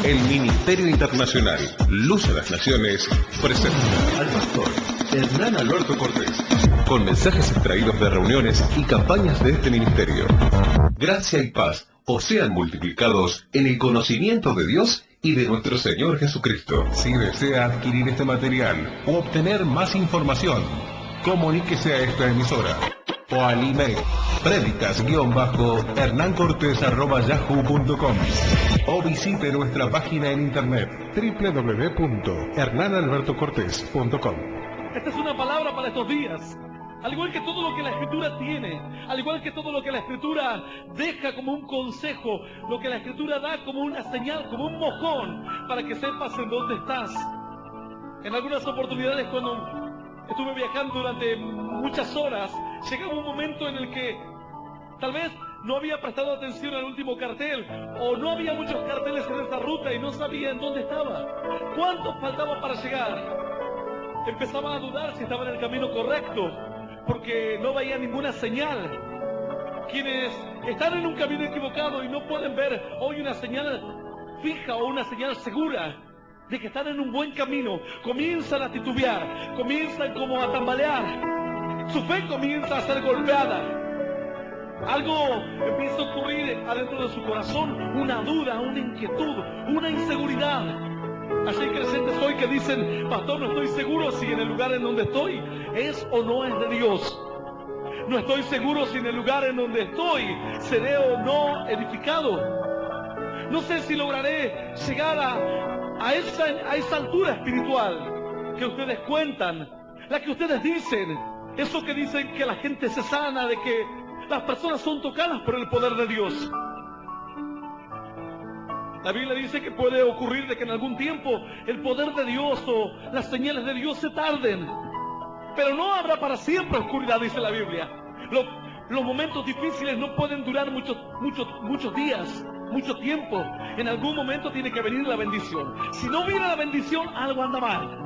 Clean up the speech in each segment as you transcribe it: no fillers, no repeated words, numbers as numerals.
El Ministerio Internacional Luz a las Naciones presenta al pastor Hernán Alberto Cortés, con mensajes extraídos de reuniones y campañas de este ministerio. Gracia y paz os sean multiplicados en el conocimiento de Dios y de nuestro Señor Jesucristo. Si desea adquirir este material o obtener más información, comuníquese a esta emisora o al email predicas-hernancortes@yahoo.com o visite nuestra página en internet www.hernanalbertocortes.com. Esta es una palabra para estos días. Al igual que todo lo que la Escritura tiene, al igual que todo lo que la Escritura deja como un consejo, lo que la Escritura da como una señal, como un mojón, para que sepas en dónde estás. En algunas oportunidades, cuando estuve viajando durante muchas horas, llegaba un momento en el que tal vez no había prestado atención al último cartel, o no había muchos carteles en esa ruta y no sabía en dónde estaba. ¿Cuánto faltaba para llegar? Empezaba a dudar si estaba en el camino correcto, porque no veía ninguna señal. Quienes están en un camino equivocado y no pueden ver hoy una señal fija o una señal segura de que están en un buen camino, comienzan a titubear, comienzan como a tambalear. Su fe comienza a ser golpeada. Algo empieza a ocurrir adentro de su corazón, una duda, una inquietud, una inseguridad. Así hay creyentes hoy que dicen: pastor, no estoy seguro si en el lugar en donde estoy es o no es de Dios. No estoy seguro si en el lugar en donde estoy seré o no edificado. No sé si lograré llegar a esa altura espiritual que ustedes cuentan, la que ustedes dicen, eso que dicen que la gente se sana, de que las personas son tocadas por el poder de Dios. La Biblia dice que puede ocurrir de que en algún tiempo el poder de Dios o las señales de Dios se tarden. Pero no habrá para siempre oscuridad, dice la Biblia. Los momentos difíciles no pueden durar muchos días, mucho tiempo. En algún momento tiene que venir la bendición. Si no viene la bendición, algo anda mal.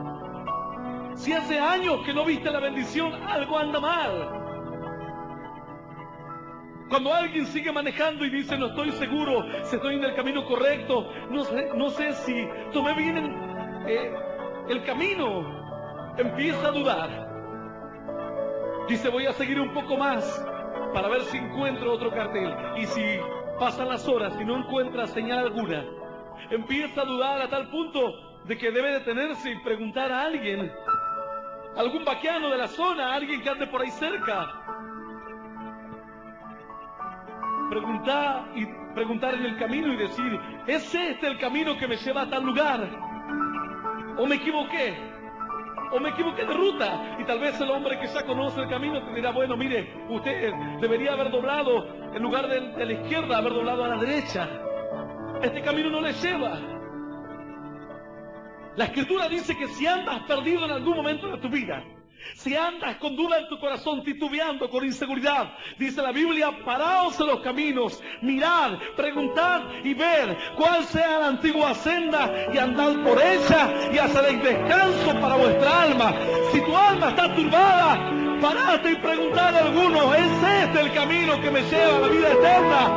Si hace años que no viste la bendición, algo anda mal. Cuando alguien sigue manejando y dice: no estoy seguro si estoy en el camino correcto, no sé si tomé bien el camino, empieza a dudar. Dice: voy a seguir un poco más para ver si encuentro otro cartel. Y si pasan las horas y no encuentra señal alguna, empieza a dudar a tal punto de que debe detenerse y preguntar a alguien, algún vaquiano de la zona, alguien que ande por ahí cerca. Preguntar en el camino y decir: ¿es este el camino que me lleva a tal lugar? ¿O me equivoqué? ¿O me equivoqué de ruta? Y tal vez el hombre que ya conoce el camino te dirá: bueno, mire, usted debería haber doblado, en lugar de la izquierda, haber doblado a la derecha. Este camino no le lleva. La Escritura dice que si andas perdido en algún momento de tu vida, si andas con duda en tu corazón, titubeando, con inseguridad, dice la Biblia: paraos en los caminos, mirad, preguntad y ver cuál sea la antigua senda y andad por ella y haceréis descanso para vuestra alma. Si tu alma está turbada, parate y preguntad a alguno: ¿es este el camino que me lleva a la vida eterna?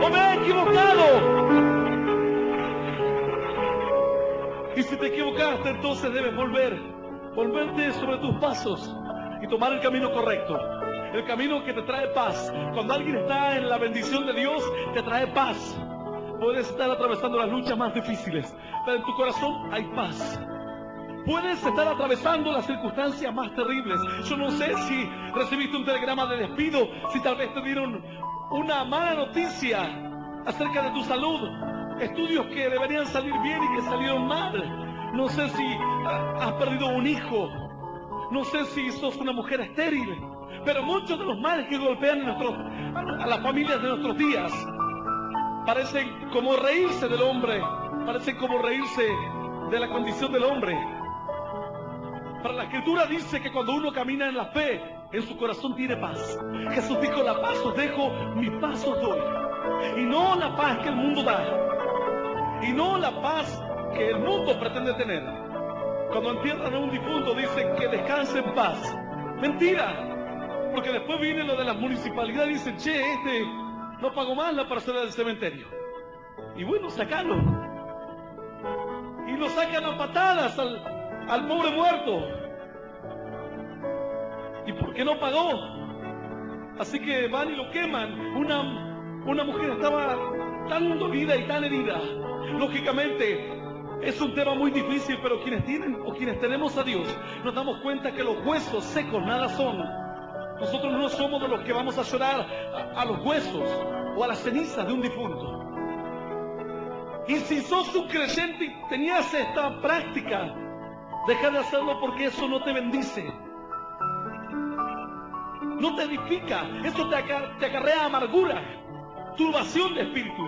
¿O me he equivocado? Y si te equivocaste, entonces debes volverte sobre tus pasos y tomar el camino correcto, el camino que te trae paz. Cuando alguien está en la bendición de Dios, te trae paz. Puedes estar atravesando las luchas más difíciles, pero en tu corazón hay paz. Puedes estar atravesando las circunstancias más terribles. Yo no sé si recibiste un telegrama de despido, si tal vez te dieron una mala noticia acerca de tu salud, estudios que deberían salir bien y que salieron mal. No sé si has perdido un hijo, no sé si sos una mujer estéril, pero muchos de los males que golpean a las familias de nuestros días parecen como reírse del hombre, parecen como reírse de la condición del hombre. Para la Escritura dice que cuando uno camina en la fe, en su corazón tiene paz. Jesús dijo: la paz os dejo, mi paz os doy. Y no la paz que el mundo da, y no la paz que el mundo pretende tener. Cuando entierran a un difunto dicen que descanse en paz. Mentira, porque después viene lo de las municipalidades y dicen: no pagó más la parcela del cementerio. Y bueno, sacalo. sacan a patadas al pobre muerto. ¿Y por qué no pagó? Así que van y lo queman. Una mujer estaba tan dolida y tan herida. Lógicamente, es un tema muy difícil, pero quienes tienen o quienes tenemos a Dios, nos damos cuenta que los huesos secos nada son. Nosotros no somos de los que vamos a llorar a los huesos o a las cenizas de un difunto. Y si sos un creyente y tenías esta práctica, deja de hacerlo porque eso no te bendice. No te edifica, eso te acarrea amargura, turbación de espíritu.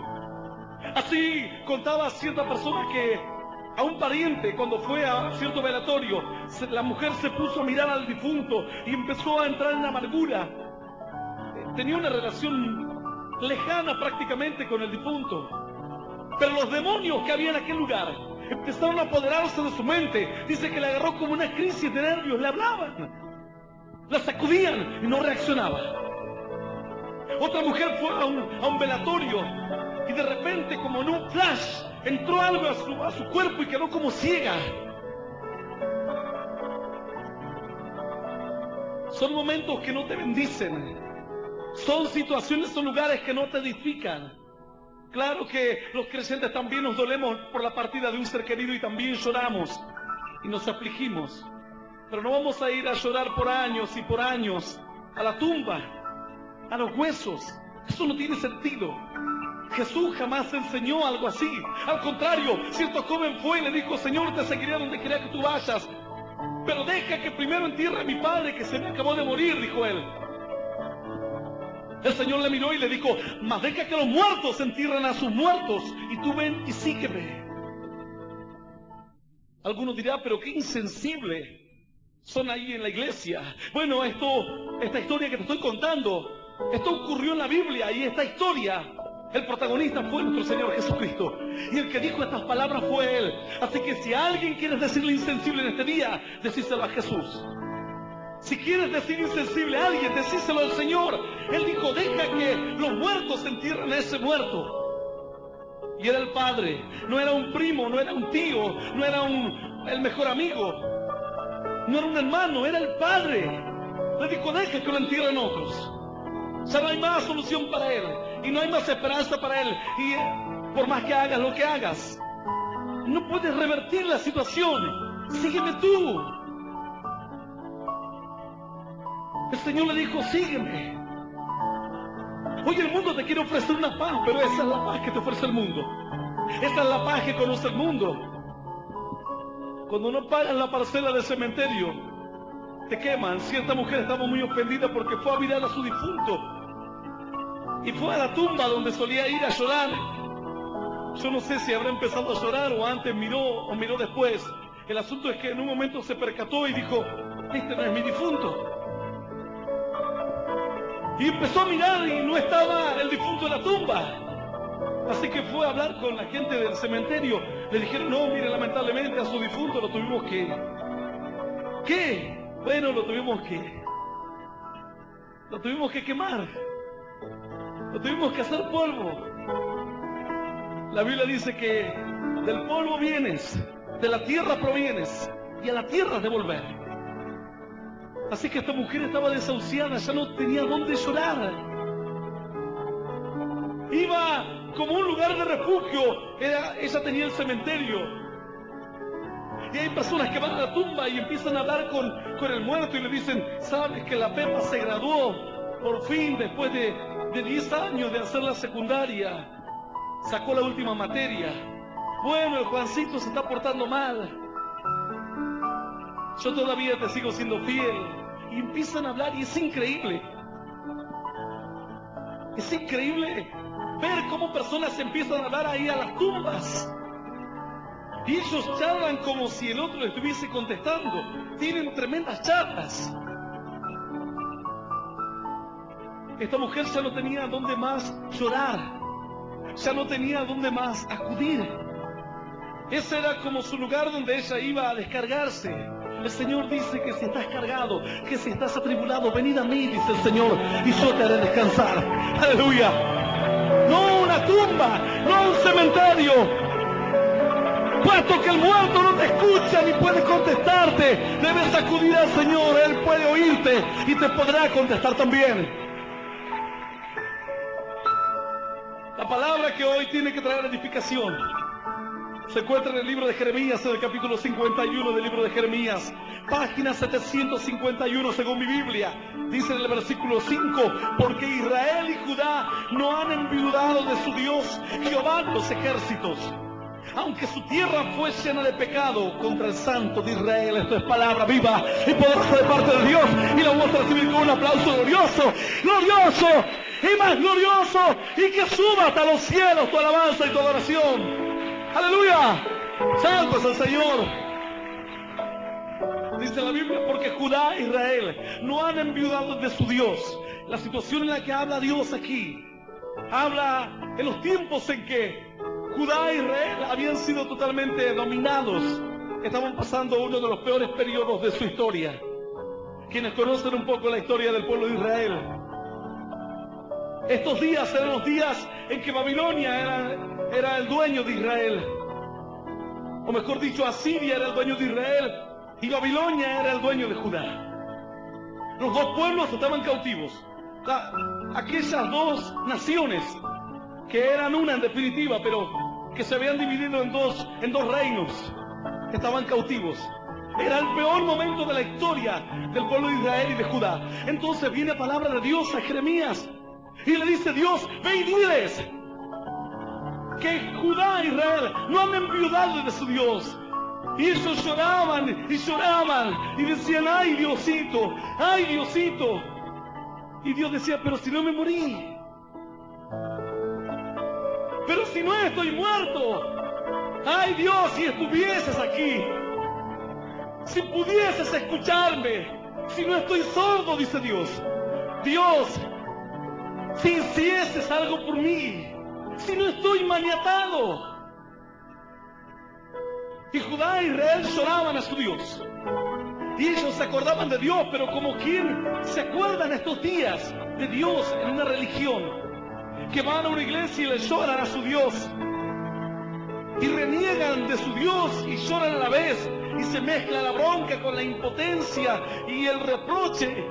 Así contaba cierta persona que a un pariente, cuando fue a cierto velatorio, la mujer se puso a mirar al difunto y empezó a entrar en amargura. Tenía una relación lejana prácticamente con el difunto. Pero los demonios que había en aquel lugar empezaron a apoderarse de su mente. Dice que le agarró como una crisis de nervios, le hablaban. La sacudían y no reaccionaba. Otra mujer fue a un velatorio y de repente, como en un flash, entró algo a su cuerpo y quedó como ciega. Son momentos que no te bendicen. Son situaciones, son lugares que no te edifican. Claro que los creyentes también nos dolemos por la partida de un ser querido y también lloramos y nos afligimos. Pero no vamos a ir a llorar por años y por años a la tumba, a los huesos. Eso no tiene sentido. Jesús jamás enseñó algo así. Al contrario, cierto joven fue y le dijo: Señor, te seguiré donde quiera que tú vayas, pero deja que primero entierre a mi padre, que se me acabó de morir, dijo él. El Señor le miró y le dijo: mas deja que los muertos entierren a sus muertos, y tú ven y sígueme. Algunos dirán: pero qué insensible son ahí en la iglesia. Bueno, esta historia que te estoy contando, esto ocurrió en la Biblia, y esta historia, el protagonista fue nuestro Señor Jesucristo, y el que dijo estas palabras fue Él. Así que si a alguien quieres decirle insensible en este día, decíselo a Jesús. Si quieres decir insensible a alguien, decíselo al Señor. Él dijo: deja que los muertos entierren a ese muerto. Y era el Padre, no era un primo, no era un tío, no era el mejor amigo, no era un hermano, era el Padre. Le dijo: deja que lo entierren otros. Ya no hay más solución para él, y no hay más esperanza para él. Y por más que hagas lo que hagas, no puedes revertir la situación. Sígueme tú. El Señor le dijo: sígueme. Hoy el mundo te quiere ofrecer una paz, pero esa es la paz que te ofrece el mundo. Esa es la paz que conoce el mundo. Cuando no pagan la parcela del cementerio, te queman. Cierta mujer estaba muy ofendida porque fue a mirar a su difunto y fue a la tumba donde solía ir a llorar. Yo no sé si habrá empezado a llorar o antes miró o miró después. El asunto es que en un momento se percató y dijo: este no es mi difunto. Y empezó a mirar y no estaba el difunto en la tumba. Así que fue a hablar con la gente del cementerio. Le dijeron: no, mire, lamentablemente a su difunto lo tuvimos que... ¿Qué? Bueno, lo tuvimos que quemar. Lo tuvimos que hacer polvo. La Biblia dice que del polvo vienes, de la tierra provienes, y a la tierra has de volver. Así que esta mujer estaba desahuciada, ya no tenía dónde llorar. Iba como un lugar de refugio. Ella tenía el cementerio. Y hay personas que van a la tumba y empiezan a hablar con el muerto y le dicen: sabes que la Pepa se graduó por fin después de 10 años de hacer la secundaria. Sacó la última materia. Bueno, el Juancito se está portando mal. Yo todavía te sigo siendo fiel. Y empiezan a hablar y es increíble. Es increíble ver cómo personas empiezan a hablar ahí a las tumbas. Y ellos charlan como si el otro le estuviese contestando. Tienen tremendas charlas. Esta mujer ya no tenía dónde más llorar. Ya no tenía dónde más acudir. Ese era como su lugar donde ella iba a descargarse. El Señor dice que si estás cargado, que si estás atribulado, venid a mí, dice el Señor, y yo te haré descansar. Aleluya. No una tumba, no un cementerio. Puesto que el muerto no te escucha ni puede contestarte, debes acudir al Señor. Él puede oírte y te podrá contestar también. La palabra que hoy tiene que traer edificación se encuentra en el libro de Jeremías, en el capítulo 51 del libro de Jeremías, página 751 según mi Biblia. Dice en el versículo 5: porque Israel y Judá no han enviudado de su Dios, Jehová de los ejércitos, aunque su tierra fue llena de pecado contra el Santo de Israel. Esto es palabra viva y poderosa de parte de Dios, y la vamos a recibir con un aplauso glorioso, glorioso y más glorioso, y que suba hasta los cielos tu alabanza y tu adoración. ¡Aleluya! ¡Santo es el Señor! Dice la Biblia: porque Judá e Israel no han enviudado de su Dios. La situación en la que habla Dios aquí, habla en los tiempos en que Judá e Israel habían sido totalmente dominados. Estaban pasando uno de los peores periodos de su historia. Quienes conocen un poco la historia del pueblo de Israel, estos días eran los días en que Babilonia era el dueño de Israel. O mejor dicho, Asiria era el dueño de Israel y Babilonia era el dueño de Judá. Los dos pueblos estaban cautivos. Aquellas dos naciones que eran una en definitiva, pero que se habían dividido en dos reinos, estaban cautivos. Era el peor momento de la historia del pueblo de Israel y de Judá. Entonces viene palabra de Dios a Jeremías y le dice Dios: ve y diles que Judá e Israel no han enviudado de su Dios. Y ellos lloraban y lloraban y decían: ay Diosito, ay Diosito. Y Dios decía: pero si no me morí, pero si no estoy muerto, ay Dios, si estuvieses aquí, si pudieses escucharme, si no estoy sordo, dice Dios. Dios, si hicieses algo por mí, si no estoy maniatado. Y Judá e Israel lloraban a su Dios. Y ellos se acordaban de Dios, pero como quien se acuerdan estos días de Dios en una religión, que van a una iglesia y le lloran a su Dios, y reniegan de su Dios y lloran a la vez, y se mezcla la bronca con la impotencia y el reproche.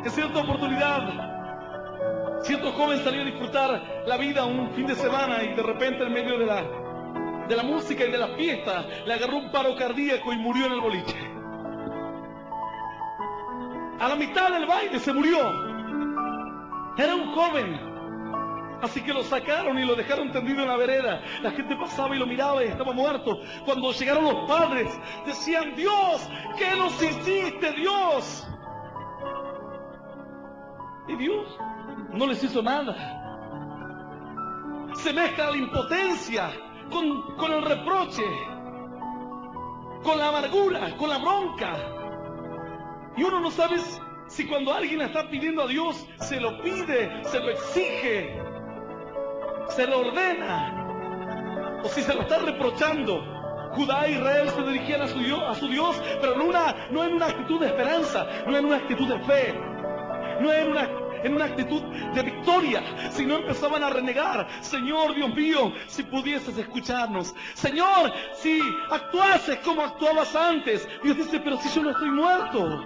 En cierta oportunidad, cierto joven salió a disfrutar la vida un fin de semana y de repente en medio de la música y de la fiesta le agarró un paro cardíaco y murió en el boliche. A la mitad del baile se murió. Era un joven. Así que lo sacaron y lo dejaron tendido en la vereda. La gente pasaba y lo miraba y estaba muerto. Cuando llegaron los padres, decían: Dios, ¿qué nos hiciste, Dios? Y Dios no les hizo nada. Se mezcla la impotencia con el reproche, con la amargura, con la bronca. Y uno no sabe si cuando alguien está pidiendo a Dios, se lo pide, se lo exige, se lo ordena, o si se lo está reprochando. Judá e Israel se dirigían a su Dios, pero no en una actitud de esperanza, no en una actitud de fe, no en una actitud de victoria, sino empezaban a renegar. Señor Dios mío, si pudieses escucharnos. Señor, si actuases como actuabas antes. Dios dice: pero si yo no estoy muerto.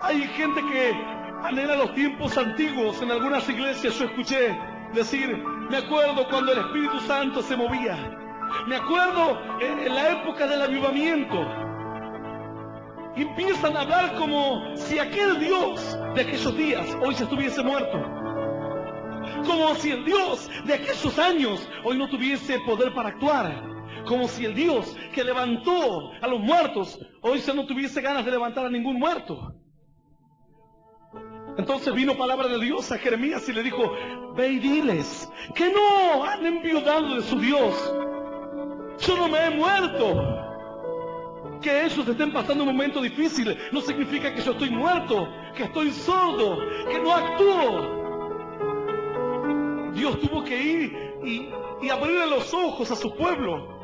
Hay gente que anhela los tiempos antiguos. En algunas iglesias yo escuché decir: me acuerdo cuando el Espíritu Santo se movía, me acuerdo en la época del avivamiento. Y empiezan a hablar como si aquel Dios de aquellos días hoy se estuviese muerto, como si el Dios de aquellos años hoy no tuviese poder para actuar, como si el Dios que levantó a los muertos hoy ya no tuviese ganas de levantar a ningún muerto. Entonces vino palabra de Dios a Jeremías y le dijo: ve y diles que no han enviudado de su Dios. Yo no me he muerto. Que ellos estén pasando un momento difícil no significa que yo estoy muerto, que estoy sordo, que no actúo. Dios tuvo que ir y abrirle los ojos a su pueblo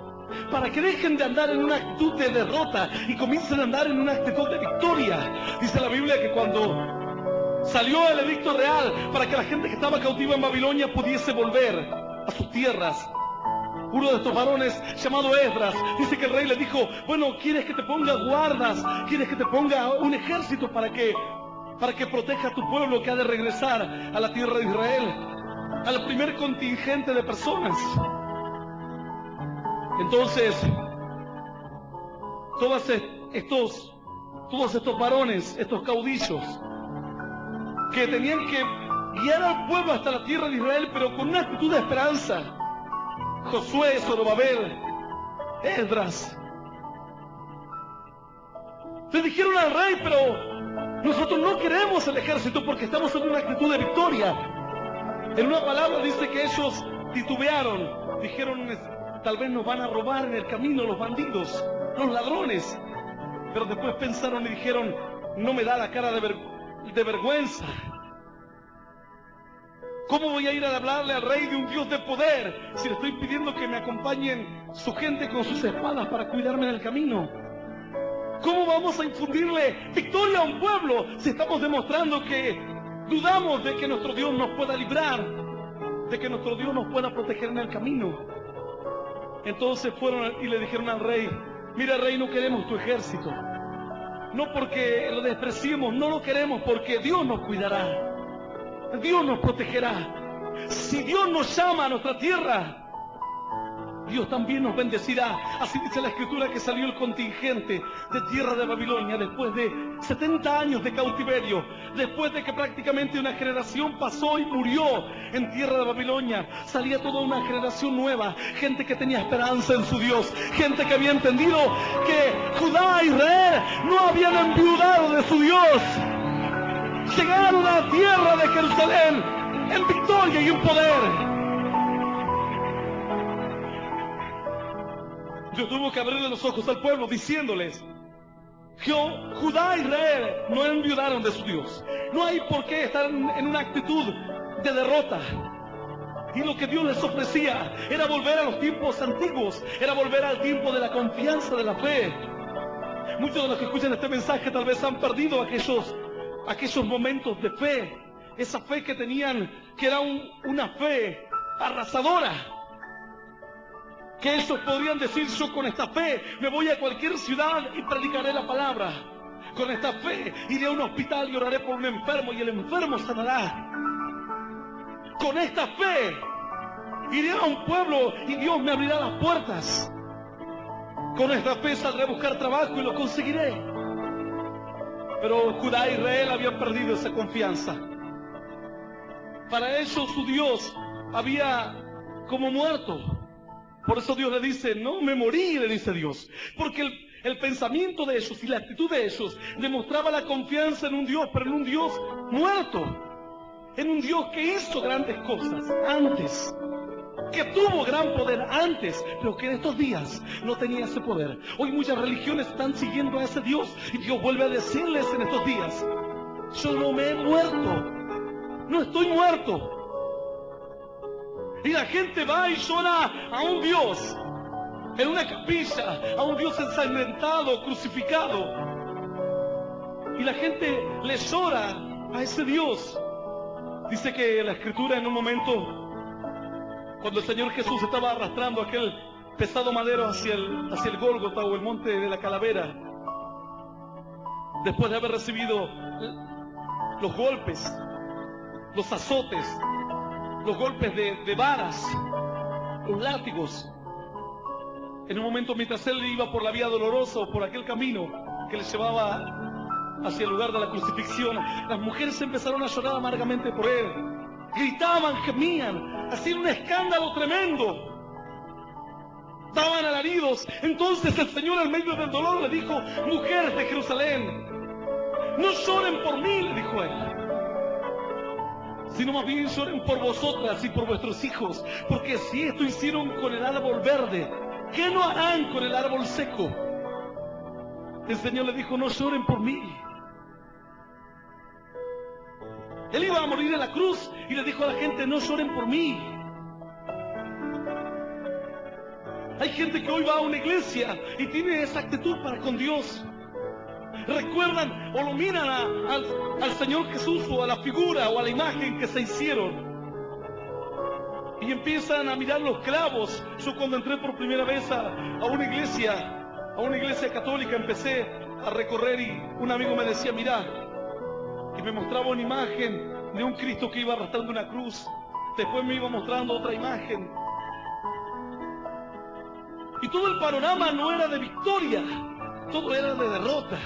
para que dejen de andar en una actitud de derrota y comiencen a andar en una actitud de victoria. Dice la Biblia que cuando salió el edicto real para que la gente que estaba cautiva en Babilonia pudiese volver a sus tierras, Uno de estos varones llamado Esdras, dice que el rey le dijo, bueno, ¿quieres que te ponga guardas? ¿Quieres que te ponga un ejército para que proteja a tu pueblo que ha de regresar a la tierra de Israel? Al primer contingente de personas. Entonces, todos estos varones, estos caudillos, que tenían que guiar al pueblo hasta la tierra de Israel, pero con una actitud de esperanza. Josué, Zorobabel, Esdras, le dijeron al rey, pero nosotros no queremos el ejército porque estamos en una actitud de victoria. En una palabra dice que ellos titubearon, dijeron, tal vez nos van a robar en el camino los bandidos, los ladrones. Pero después pensaron y dijeron, no me da la cara de vergüenza. ¿Cómo voy a ir a hablarle al rey de un Dios de poder si le estoy pidiendo que me acompañen su gente con sus espadas para cuidarme en el camino? ¿Cómo vamos a infundirle victoria a un pueblo si estamos demostrando que dudamos de que nuestro Dios nos pueda librar, de que nuestro Dios nos pueda proteger en el camino? Entonces fueron y le dijeron al rey, mira rey, no queremos tu ejército. No porque lo despreciemos, no lo queremos porque Dios nos cuidará. Dios nos protegerá. Si Dios nos llama a nuestra tierra, Dios también nos bendecirá. Así dice la Escritura que salió el contingente de tierra de Babilonia después de 70 años de cautiverio, después de que prácticamente una generación pasó y murió en tierra de Babilonia. Salía toda una generación nueva, gente que tenía esperanza en su Dios, gente que había entendido que Judá e Israel no habían enviudado de su Dios. Llegaron a la tierra de Jerusalén en victoria y en poder. Dios tuvo que abrirle los ojos al pueblo diciéndoles, Judá e Israel no enviudaron de su Dios. No hay por qué estar en una actitud de derrota. Y lo que Dios les ofrecía era volver a los tiempos antiguos, era volver al tiempo de la confianza, de la fe. Muchos de los que escuchan este mensaje tal vez han perdido aquellos momentos de fe, esa fe que tenían, que era una fe arrasadora, que ellos podrían decir, yo con esta fe me voy a cualquier ciudad y predicaré la palabra, con esta fe iré a un hospital y oraré por un enfermo y el enfermo sanará, con esta fe iré a un pueblo y Dios me abrirá las puertas, con esta fe saldré a buscar trabajo y lo conseguiré. Pero Judá e Israel habían perdido esa confianza. Para ellos su Dios había como muerto. Por eso Dios le dice, no me morí, le dice Dios. Porque el pensamiento de ellos y la actitud de ellos demostraba la confianza en un Dios, pero en un Dios muerto. En un Dios que hizo grandes cosas antes, que tuvo gran poder antes, pero que en estos días no tenía ese poder. Hoy muchas religiones están siguiendo a ese Dios y Dios vuelve a decirles en estos días, yo no me he muerto, no estoy muerto. Y la gente va y llora a un Dios en una capilla, a un Dios ensangrentado, crucificado, y la gente le llora a ese Dios. Dice que la Escritura en un momento, cuando el Señor Jesús estaba arrastrando aquel pesado madero hacia el Gólgota o el monte de la calavera, después de haber recibido los golpes, los azotes, los golpes de varas, los látigos, en un momento mientras él iba por la vía dolorosa o por aquel camino que le llevaba hacia el lugar de la crucifixión, las mujeres empezaron a llorar amargamente por él. Gritaban, gemían, hacían un escándalo tremendo, daban alaridos. Entonces el Señor, en medio del dolor, le dijo, mujeres de Jerusalén, no lloren por mí, le dijo él, sino más bien lloren por vosotras y por vuestros hijos, porque si esto hicieron con el árbol verde, ¿qué no harán con el árbol seco? El Señor le dijo, no lloren por mí. Él iba a morir en la cruz y le dijo a la gente, no lloren por mí. Hay gente que hoy va a una iglesia y tiene esa actitud para con Dios. Recuerdan o lo miran al Señor Jesús o a la figura o a la imagen que se hicieron. y empiezan a mirar los clavos. Yo cuando entré por primera vez a una iglesia católica, empecé a recorrer y un amigo me decía, mirá, y me mostraba una imagen de un Cristo que iba arrastrando una cruz. Después me iba mostrando otra imagen. Y todo el panorama no era de victoria, todo era de derrota.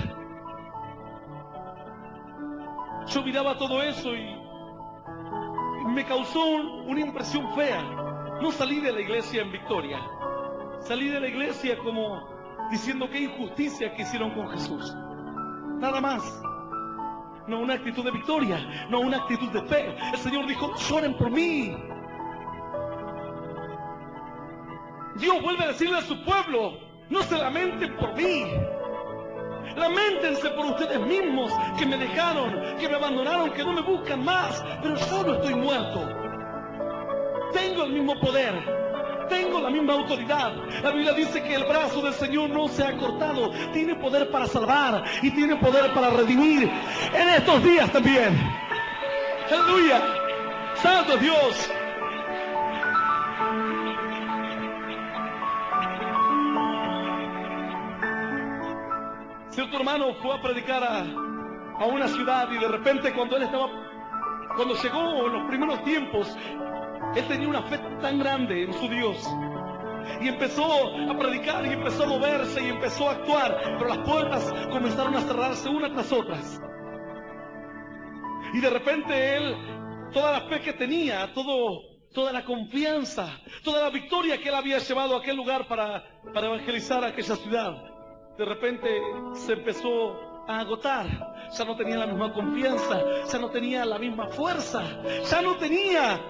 Yo miraba todo eso y me causó una impresión fea. No salí de la iglesia en victoria. Salí de la iglesia como diciendo qué injusticia que hicieron con Jesús. Nada más. No una actitud de victoria, no una actitud de fe. El Señor dijo, lloren por mí. Dios vuelve a decirle a su pueblo, no se lamenten por mí. Lamentense por ustedes mismos que me dejaron, que me abandonaron, que no me buscan más. Pero yo no estoy muerto. Tengo el mismo poder. Tengo la misma autoridad. La Biblia dice que el brazo del Señor no se ha cortado. Tiene poder para salvar y tiene poder para redimir en estos días también. ¡Aleluya! ¡Santo Dios! Cierto hermano fue a predicar a una ciudad y de repente cuando llegó en los primeros tiempos, él tenía una fe tan grande en su Dios y empezó a predicar y empezó a moverse y empezó a actuar, pero las puertas comenzaron a cerrarse una tras otras. Y de repente él, toda la fe que tenía, toda la confianza, toda la victoria que él había llevado a aquel lugar para evangelizar a aquella ciudad, de repente se empezó a agotar. Ya no tenía la misma confianza, ya no tenía la misma fuerza, ya no tenía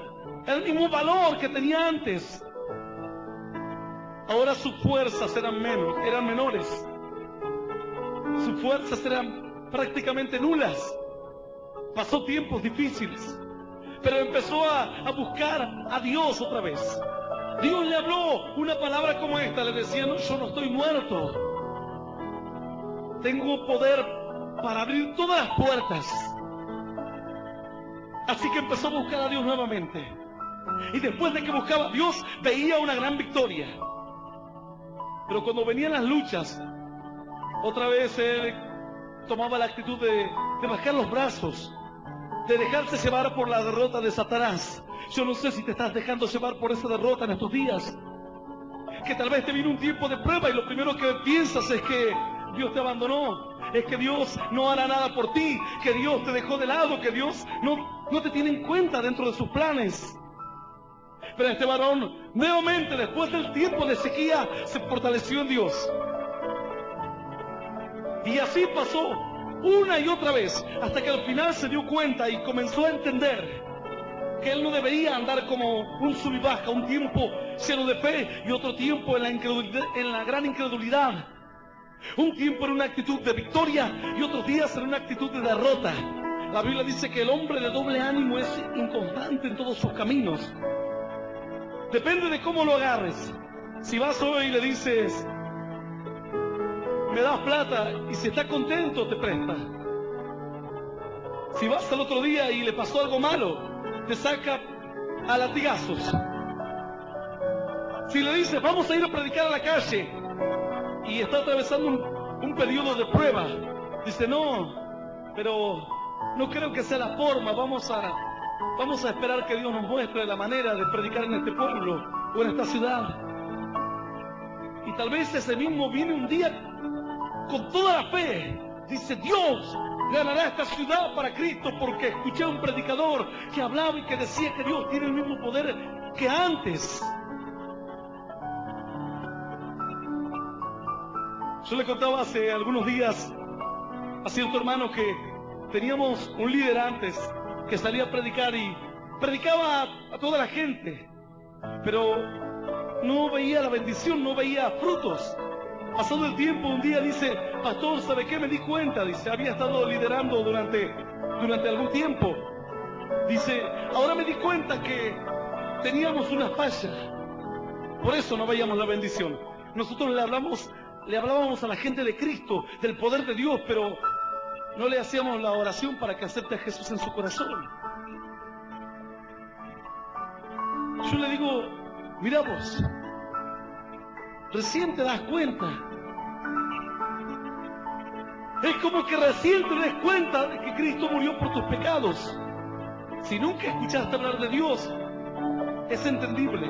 el mismo valor que tenía antes. Ahora sus fuerzas eran menores. Sus fuerzas eran prácticamente nulas. Pasó tiempos difíciles, pero empezó a buscar a Dios otra vez. Dios le habló una palabra como esta, le decía, no, yo no estoy muerto. Tengo poder para abrir todas las puertas. Así que empezó a buscar a Dios nuevamente. Y después de que buscaba a Dios, veía una gran victoria. Pero cuando venían las luchas, otra vez él tomaba la actitud de bajar los brazos, de dejarse llevar por la derrota de Satanás. Yo no sé si te estás dejando llevar por esa derrota en estos días. Que tal vez te viene un tiempo de prueba y lo primero que piensas es que Dios te abandonó, es que Dios no hará nada por ti, que Dios te dejó de lado, que Dios no te tiene en cuenta dentro de sus planes. Pero este varón, nuevamente, después del tiempo de sequía, se fortaleció en Dios. Y así pasó una y otra vez, hasta que al final se dio cuenta y comenzó a entender que él no debería andar como un sub y baja, un tiempo lleno de fe y otro tiempo en la gran incredulidad. Un tiempo en una actitud de victoria y otros días en una actitud de derrota. La Biblia dice que el hombre de doble ánimo es inconstante en todos sus caminos. Depende de cómo lo agarres. Si vas hoy y le dices, me das plata, y si está contento te presta. Si vas al otro día y le pasó algo malo, te saca a latigazos. Si le dices, vamos a ir a predicar a la calle, y está atravesando un periodo de prueba, dice, no, pero no creo que sea la forma, vamos a esperar que Dios nos muestre la manera de predicar en este pueblo o en esta ciudad. Y tal vez ese mismo viene un día con toda la fe, dice, Dios ganará esta ciudad para Cristo, porque escuché a un predicador que hablaba y que decía que Dios tiene el mismo poder que antes. Yo le contaba hace algunos días a cierto hermano que teníamos un líder antes que salía a predicar y predicaba a toda la gente, pero no veía la bendición, no veía frutos. Pasado el tiempo, un día dice, pastor, ¿sabe qué? Me di cuenta, dice, había estado liderando durante algún tiempo. Dice, ahora me di cuenta que teníamos una falla, por eso no veíamos la bendición. Nosotros le hablábamos a la gente de Cristo, del poder de Dios, pero no le hacíamos la oración para que acepte a Jesús en su corazón. Yo le digo, mira vos, recién te das cuenta. Es como que recién te des cuenta de que Cristo murió por tus pecados. Si nunca escuchaste hablar de Dios, es entendible.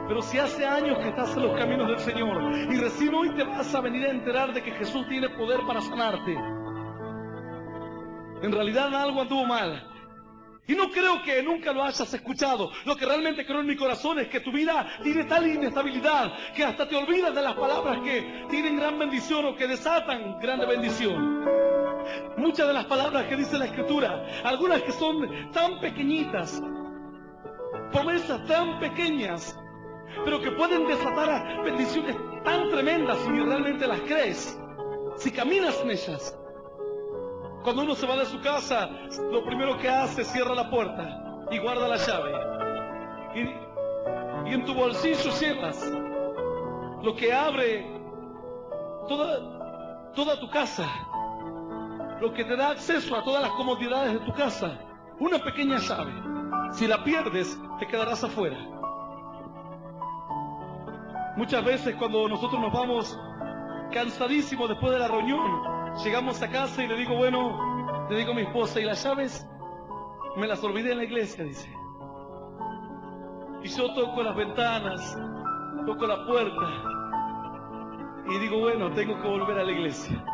Pero si hace años que estás en los caminos del Señor y recién hoy te vas a venir a enterar de que Jesús tiene poder para sanarte, en realidad algo anduvo mal. Y no creo que nunca lo hayas escuchado. Lo que realmente creo en mi corazón es que tu vida tiene tal inestabilidad que hasta te olvidas de las palabras que tienen gran bendición o que desatan grande bendición. Muchas de las palabras que dice la Escritura, algunas que son tan pequeñitas, promesas tan pequeñas, pero que pueden desatar bendiciones tan tremendas si realmente las crees, si caminas en ellas. Cuando uno se va de su casa, lo primero que hace es cierra la puerta y guarda la llave. Y en tu bolsillo llevas lo que abre toda tu casa, lo que te da acceso a todas las comodidades de tu casa, una pequeña llave. Si la pierdes, te quedarás afuera. Muchas veces cuando nosotros nos vamos cansadísimos después de la reunión, llegamos a casa y le digo a mi esposa, ¿y las llaves? Me las olvidé en la iglesia, dice. Y yo toco las ventanas, toco la puerta y digo, bueno, tengo que volver a la iglesia.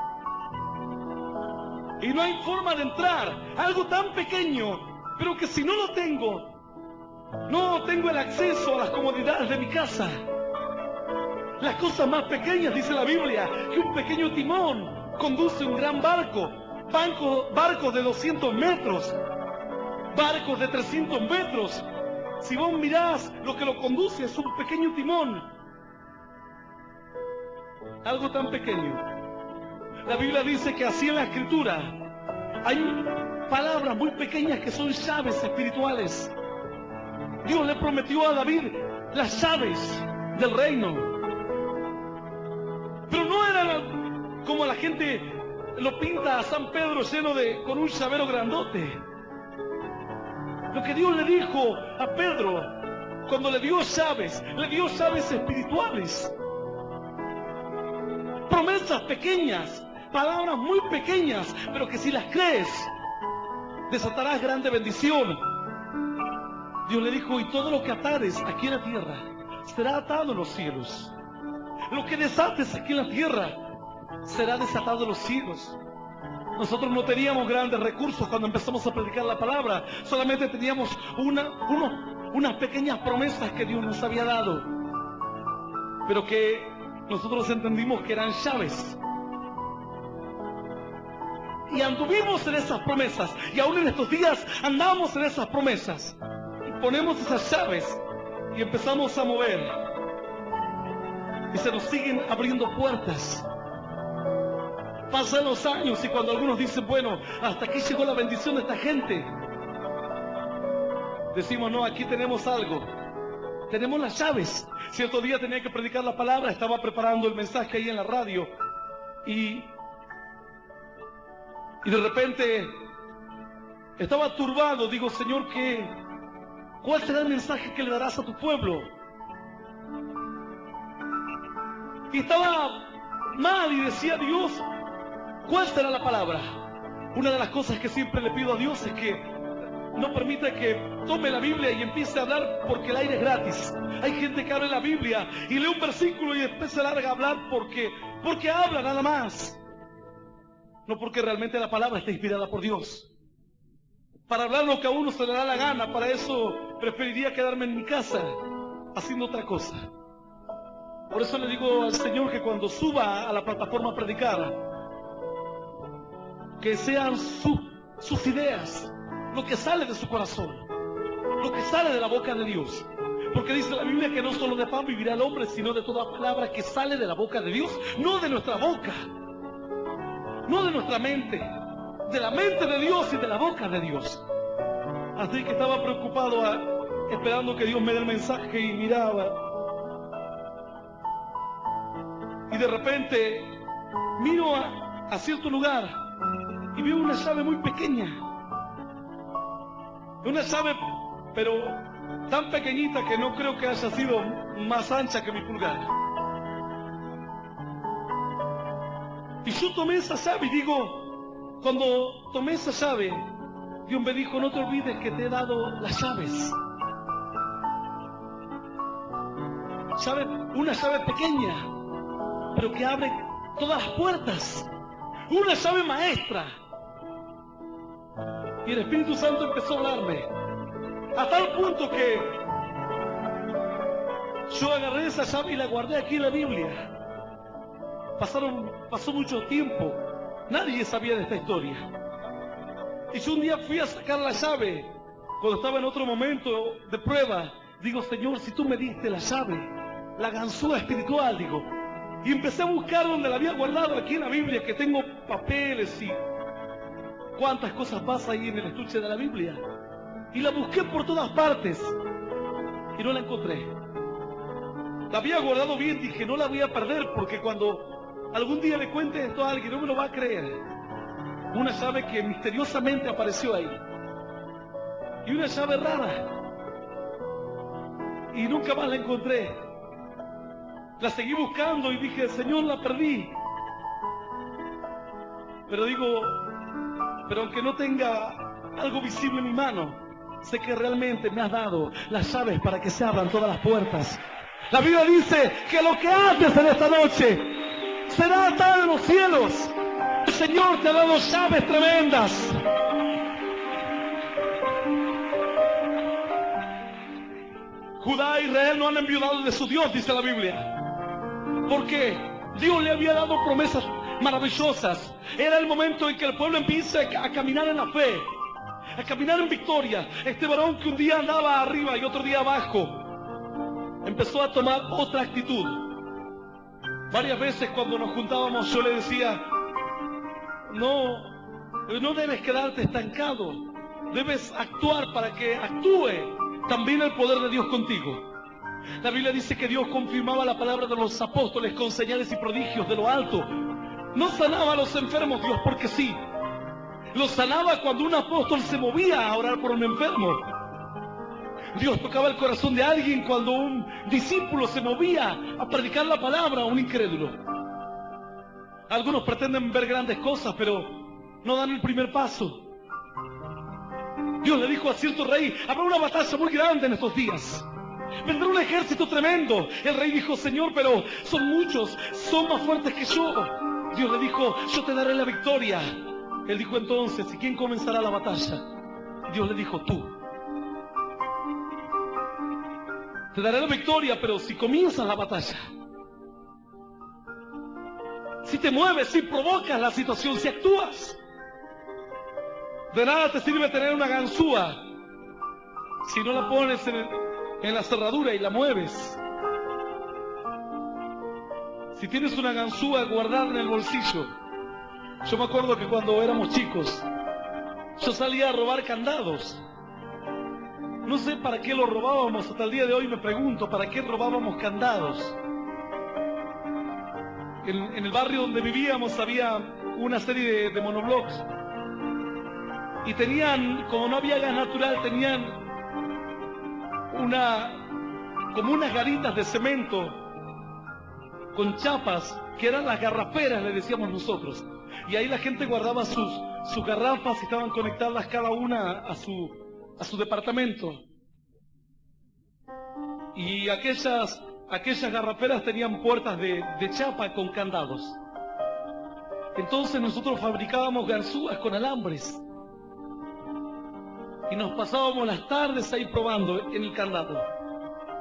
Y no hay forma de entrar, algo tan pequeño, pero que si no lo tengo, no tengo el acceso a las comodidades de mi casa. Las cosas más pequeñas, dice la Biblia, que un pequeño timón conduce un gran barco, barcos de 200 metros, barcos de 300 metros. Si vos mirás, lo que lo conduce es un pequeño timón. Algo tan pequeño. La Biblia dice que así en la Escritura hay palabras muy pequeñas que son llaves espirituales. Dios le prometió a David las llaves del reino. Pero no eran como la gente lo pinta a San Pedro con un llavero grandote. Lo que Dios le dijo a Pedro cuando le dio llaves espirituales. Promesas pequeñas, palabras muy pequeñas, pero que si las crees, desatarás grande bendición. Dios le dijo, y todo lo que atares aquí en la tierra, será atado en los cielos. Lo que desates aquí en la tierra, será desatado en los cielos. Nosotros no teníamos grandes recursos cuando empezamos a predicar la palabra. Solamente teníamos unas pequeñas promesas que Dios nos había dado, pero que nosotros entendimos que eran llaves. Y anduvimos en esas promesas, y aún en estos días andamos en esas promesas. Y ponemos esas llaves y empezamos a mover. Y se nos siguen abriendo puertas. Pasan los años y cuando algunos dicen, bueno, hasta aquí llegó la bendición de esta gente, decimos, no, aquí tenemos algo. Tenemos las llaves. Cierto día tenía que predicar la palabra, estaba preparando el mensaje ahí en la radio y de repente estaba turbado. Digo, Señor, ¿cuál será el mensaje que le darás a tu pueblo? Y estaba mal y decía, Dios, ¿cuál será la palabra? Una de las cosas que siempre le pido a Dios es que no permita que tome la Biblia y empiece a hablar porque el aire es gratis. Hay gente que abre la Biblia y lee un versículo y después se larga a hablar porque habla nada más. No porque realmente la palabra está inspirada por Dios. Para hablar lo que a uno se le da la gana, para eso preferiría quedarme en mi casa haciendo otra cosa. Por eso le digo al Señor que cuando suba a la plataforma a predicar, que sean sus ideas, lo que sale de su corazón, lo que sale de la boca de Dios. Porque dice la Biblia que no solo de pan vivirá el hombre, sino de toda palabra que sale de la boca de Dios, no de nuestra boca, no de nuestra mente, de la mente de Dios y de la boca de Dios. Así que estaba preocupado esperando que Dios me dé el mensaje y miraba. Y de repente miro a cierto lugar y veo una llave muy pequeña. Una llave, pero tan pequeñita que no creo que haya sido más ancha que mi pulgar. Y yo tomé esa llave y digo, cuando tomé esa llave, Dios me dijo, no te olvides que te he dado las llaves. Una llave pequeña, pero que abre todas las puertas. Una llave maestra. Y el Espíritu Santo empezó a hablarme. A tal punto que yo agarré esa llave y la guardé aquí en la Biblia. Pasó mucho tiempo. Nadie sabía de esta historia. Y yo un día fui a sacar la llave. Cuando estaba en otro momento de prueba, digo, Señor, si tú me diste la llave, la ganzúa espiritual, digo. Y empecé a buscar donde la había guardado aquí en la Biblia, que tengo papeles y cuántas cosas pasa ahí en el estuche de la Biblia. Y la busqué por todas partes y no la encontré. La había guardado bien, dije, no la voy a perder, porque cuando algún día le cuente esto a alguien, no me lo va a creer. Una llave que misteriosamente apareció ahí. Y una llave rara. Y nunca más la encontré. La seguí buscando y dije, Señor, la perdí. Pero digo, pero aunque no tenga algo visible en mi mano, sé que realmente me has dado las llaves para que se abran todas las puertas. La Biblia dice que lo que haces en esta noche será atado en los cielos. El Señor te ha dado llaves tremendas. Judá e Israel no han enviudado de su Dios, dice la Biblia. Porque Dios le había dado promesas maravillosas. Era el momento en que el pueblo empieza a caminar en la fe, a caminar en victoria. Este varón que un día andaba arriba y otro día abajo, empezó a tomar otra actitud. Varias veces cuando nos juntábamos yo le decía, no debes quedarte estancado, debes actuar para que actúe también el poder de Dios contigo. La Biblia dice que Dios confirmaba la palabra de los apóstoles con señales y prodigios de lo alto. No sanaba a los enfermos Dios porque sí. Los sanaba cuando un apóstol se movía a orar por un enfermo. Dios tocaba el corazón de alguien cuando un discípulo se movía a predicar la palabra a un incrédulo. Algunos pretenden ver grandes cosas, pero no dan el primer paso. Dios le dijo a cierto rey, habrá una batalla muy grande en estos días. Vendrá un ejército tremendo. El rey dijo, Señor, pero son muchos, son más fuertes que yo. Dios le dijo, yo te daré la victoria. Él dijo entonces, ¿y quién comenzará la batalla? Dios le dijo, tú. Te daré la victoria, pero si comienzas la batalla, si te mueves, si provocas la situación, si actúas, de nada te sirve tener una ganzúa si no la pones en la cerradura y la mueves. Si tienes una ganzúa guardada en el bolsillo. Yo me acuerdo que cuando éramos chicos, yo salía a robar candados. No sé para qué los robábamos, hasta el día de hoy me pregunto, ¿para qué robábamos candados? En el barrio donde vivíamos había una serie de monoblocks. Y tenían, como no había gas natural, tenían como unas garitas de cemento con chapas, que eran las garraferas, le decíamos nosotros. Y ahí la gente guardaba sus garrafas y estaban conectadas cada una a su departamento. Y aquellas garraferas tenían puertas de chapa con candados. Entonces nosotros fabricábamos ganzúas con alambres. Y nos pasábamos las tardes ahí probando en el candado.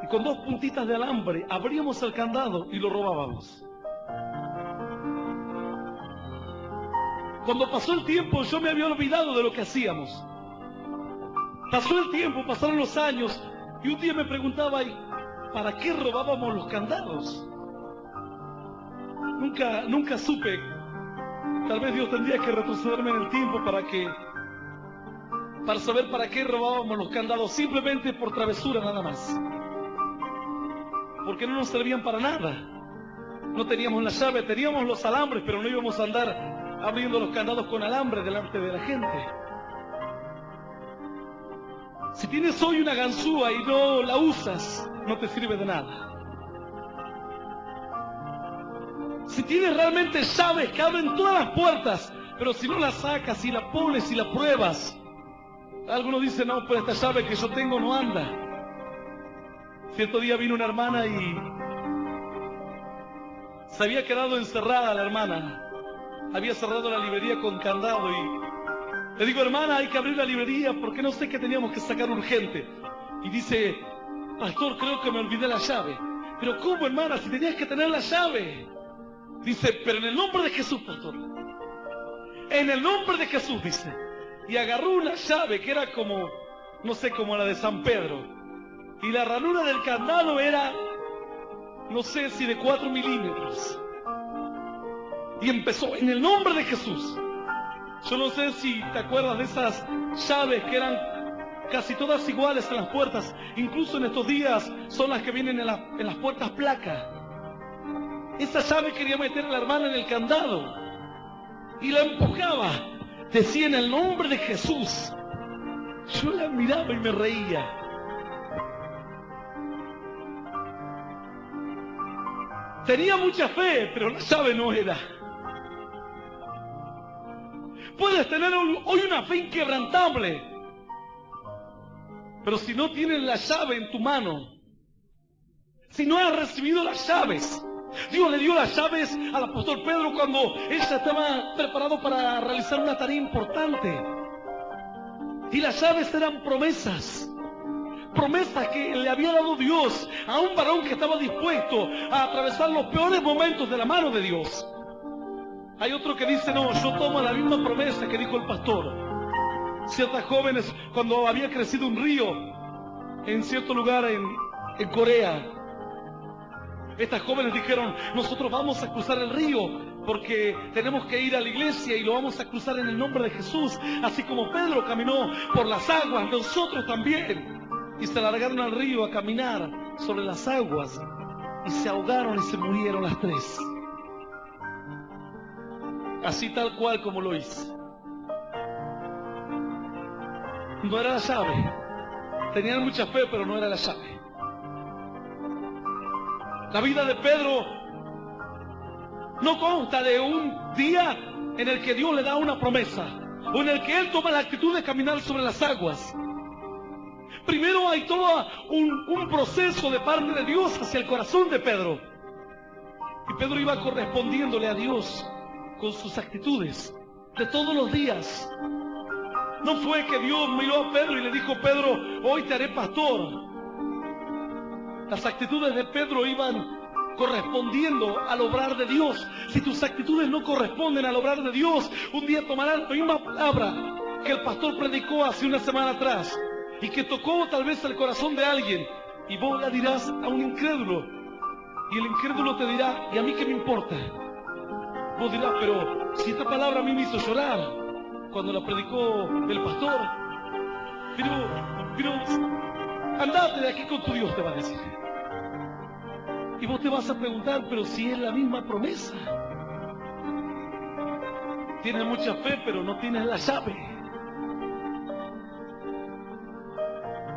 Y con 2 puntitas de alambre abríamos el candado y lo robábamos. Cuando pasó el tiempo yo me había olvidado de lo que hacíamos. Pasó el tiempo, pasaron los años y un día me preguntaba, ¿para qué robábamos los candados? Nunca supe. Tal vez Dios tendría que retrocederme en el tiempo para saber para qué robábamos los candados, simplemente por travesura nada más. Porque no nos servían para nada. No teníamos la llave, teníamos los alambres, pero no íbamos a andar abriendo los candados con alambre delante de la gente. Si tienes hoy una ganzúa y no la usas, no te sirve de nada. Si tienes realmente llaves que abren todas las puertas, pero si no la sacas y la pones y la pruebas, algunos dicen, no, pero esta llave que yo tengo no anda. Cierto día vino una hermana y se había quedado encerrada la hermana. Había cerrado la librería con candado y le digo, hermana, hay que abrir la librería porque no sé qué teníamos que sacar urgente. Y dice, pastor, creo que me olvidé la llave. Pero ¿cómo, hermana, si tenías que tener la llave? Dice, pero en el nombre de Jesús, pastor. En el nombre de Jesús, dice. Y agarró una llave que era como, no sé, como la de San Pedro. Y la ranura del candado era, no sé si de 4 milímetros. Y empezó, en el nombre de Jesús. Yo no sé si te acuerdas de esas llaves que eran casi todas iguales en las puertas. Incluso en estos días son las que vienen en las puertas placa. Esa llave quería meter a la hermana en el candado. Y la empujaba. Decía, en el nombre de Jesús. Yo la miraba y me reía. Tenía mucha fe, pero la llave no era. Puedes tener hoy una fe inquebrantable, pero si no tienes la llave en tu mano, si no has recibido las llaves, Dios le dio las llaves al apóstol Pedro cuando él ya estaba preparado para realizar una tarea importante. Y las llaves eran promesas. Promesas que le había dado Dios a un varón que estaba dispuesto a atravesar los peores momentos de la mano de Dios. Hay otro que dice, no, yo tomo la misma promesa que dijo el pastor. Ciertas jóvenes, cuando había crecido un río en cierto lugar en Corea, estas jóvenes dijeron, nosotros vamos a cruzar el río porque tenemos que ir a la iglesia y lo vamos a cruzar en el nombre de Jesús. Así como Pedro caminó por las aguas, nosotros también. Y se largaron al río a caminar sobre las aguas y se ahogaron y se murieron las tres. Así tal cual como lo hice. No era la llave. Tenían mucha fe, pero no era la llave. La vida de Pedro no consta de un día en el que Dios le da una promesa o en el que él toma la actitud de caminar sobre las aguas. Primero hay todo un proceso de parte de Dios hacia el corazón de Pedro. Y Pedro iba correspondiéndole a Dios con sus actitudes de todos los días. No fue que Dios miró a Pedro y le dijo, Pedro, hoy te haré pastor. Las actitudes de Pedro iban correspondiendo al obrar de Dios. Si tus actitudes no corresponden al obrar de Dios, un día tomarán la misma palabra que el pastor predicó hace una semana atrás y que tocó tal vez el corazón de alguien, y vos la dirás a un incrédulo, y el incrédulo te dirá, ¿y a mí qué me importa? Vos dirás, pero si esta palabra a mí me hizo llorar cuando la predicó el pastor, pero andate de aquí con tu Dios, te va a decir. Y vos te vas a preguntar, pero si es la misma promesa. Tienes mucha fe, pero no tienes la llave.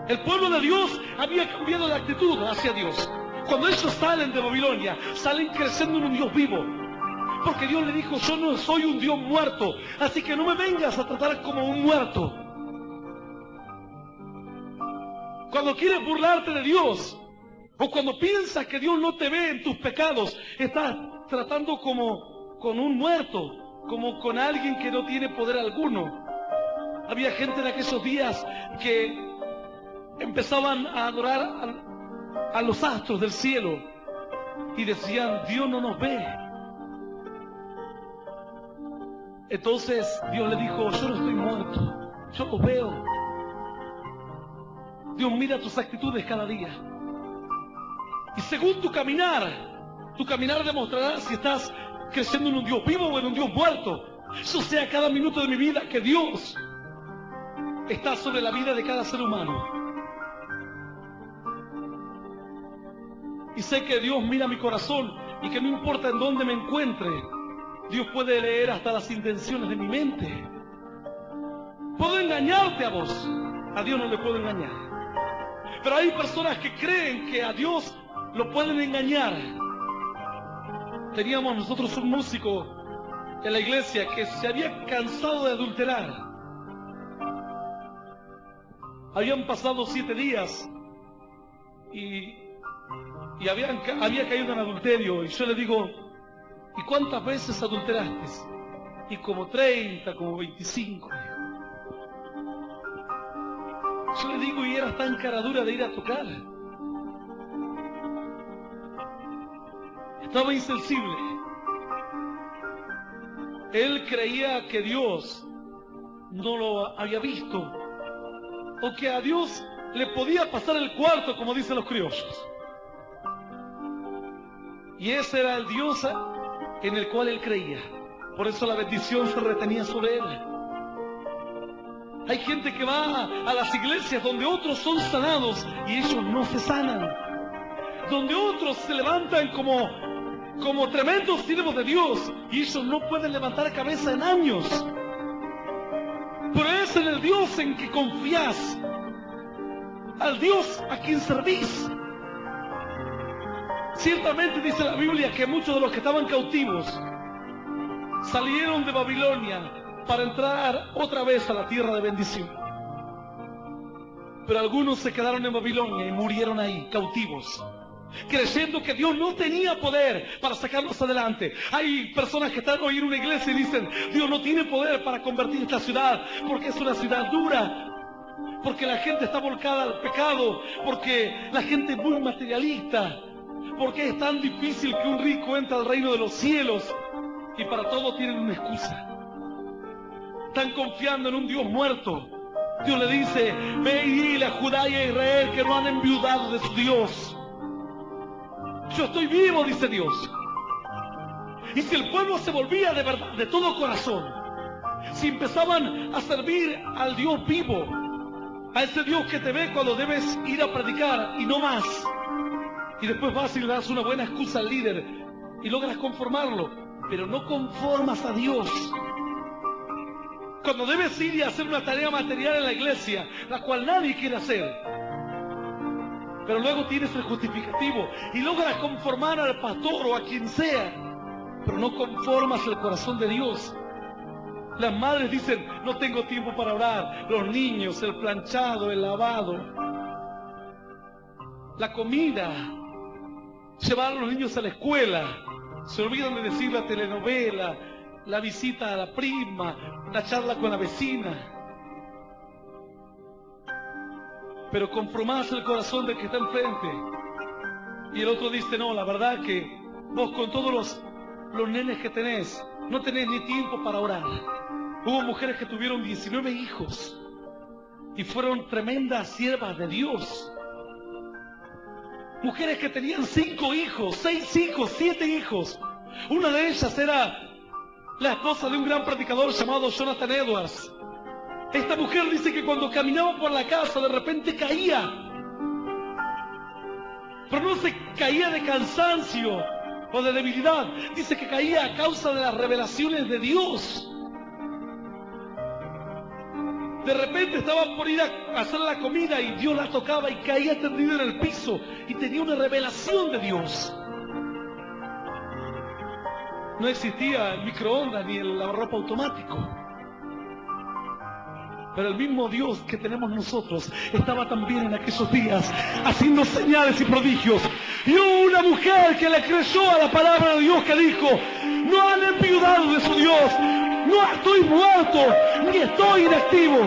El pueblo de Dios había cambiado de actitud hacia Dios. Cuando ellos salen de Babilonia, salen creciendo en un Dios vivo. Porque Dios le dijo, yo no soy un Dios muerto, así que no me vengas a tratar como un muerto. Cuando quieres burlarte de Dios, o cuando piensas que Dios no te ve en tus pecados, estás tratando como con un muerto, como con alguien que no tiene poder alguno. Había gente en aquellos días que empezaban a adorar a los astros del cielo y decían, Dios no nos ve. Entonces Dios le dijo, yo no estoy muerto, yo lo veo. Dios mira tus actitudes cada día. Y según tu caminar demostrará si estás creciendo en un Dios vivo o en un Dios muerto. Yo sé a cada minuto de mi vida que Dios está sobre la vida de cada ser humano. Y sé que Dios mira mi corazón y que no importa en dónde me encuentre, Dios puede leer hasta las intenciones de mi mente. Puedo engañarte a vos, A Dios no le puedo engañar. Pero hay personas que creen que a Dios lo pueden engañar. Teníamos nosotros un músico en la iglesia que se había cansado de adulterar. Habían pasado 7 días y había caído en adulterio. Y yo le digo, ¿y cuántas veces adulteraste? Y como 30, como 25. Yo le digo, y eras tan cara dura de ir a tocar. Estaba insensible. Él creía que Dios no lo había visto, o que a Dios le podía pasar el cuarto, como dicen los criollos. Y ese era el Dios en el cual él creía. Por eso la bendición se retenía sobre él. Hay gente que va a las iglesias donde otros son sanados y ellos no se sanan. Donde otros se levantan como tremendos siervos de Dios y ellos no pueden levantar cabeza en años. Pero es en el Dios en que confías, al Dios a quien servís. Ciertamente dice la Biblia que muchos de los que estaban cautivos salieron de Babilonia para entrar otra vez a la tierra de bendición. Pero algunos se quedaron en Babilonia y murieron ahí, cautivos, creyendo que Dios no tenía poder para sacarlos adelante. Hay personas que están hoy en una iglesia y dicen, Dios no tiene poder para convertir esta ciudad, porque es una ciudad dura, porque la gente está volcada al pecado, porque la gente es muy materialista, porque es tan difícil que un rico entre al reino de los cielos, y para todo tienen una excusa. Están confiando en un Dios muerto. Dios le dice, ve y dile a Judá y a Israel que no han enviudado de su Dios. Yo estoy vivo, dice Dios. Y si el pueblo se volvía de verdad, de todo corazón, si empezaban a servir al Dios vivo, a ese Dios que te ve cuando debes ir a predicar y no más, y después vas y le das una buena excusa al líder y logras conformarlo, pero no conformas a Dios. Cuando debes ir y hacer una tarea material en la iglesia, la cual nadie quiere hacer, pero luego tienes el justificativo y logras conformar al pastor o a quien sea, pero no conformas el corazón de Dios. Las madres dicen, no tengo tiempo para orar. Los niños, el planchado, el lavado, la comida, llevar a los niños a la escuela. Se olvidan de decir la telenovela, la visita a la prima, la charla con la vecina. Pero conformás el corazón del que está enfrente. Y el otro dice, no, la verdad que vos con todos los nenes que tenés, no tenés ni tiempo para orar. Hubo mujeres que tuvieron 19 hijos y fueron tremendas siervas de Dios. Mujeres que tenían 5 hijos, 6 hijos, 7 hijos. Una de ellas era la esposa de un gran predicador llamado Jonathan Edwards. Esta mujer dice que cuando caminaba por la casa de repente caía. Pero no se caía de cansancio o de debilidad. Dice que caía a causa de las revelaciones de Dios. De repente estaba por ir a hacer la comida y Dios la tocaba y caía tendida en el piso y tenía una revelación de Dios. No existía el microondas ni el lavarropa automático. Pero el mismo Dios que tenemos nosotros estaba también en aquellos días haciendo señales y prodigios. Y hubo una mujer que le creyó a la palabra de Dios que dijo, no han enviudado de su Dios, no estoy muerto ni estoy inactivo.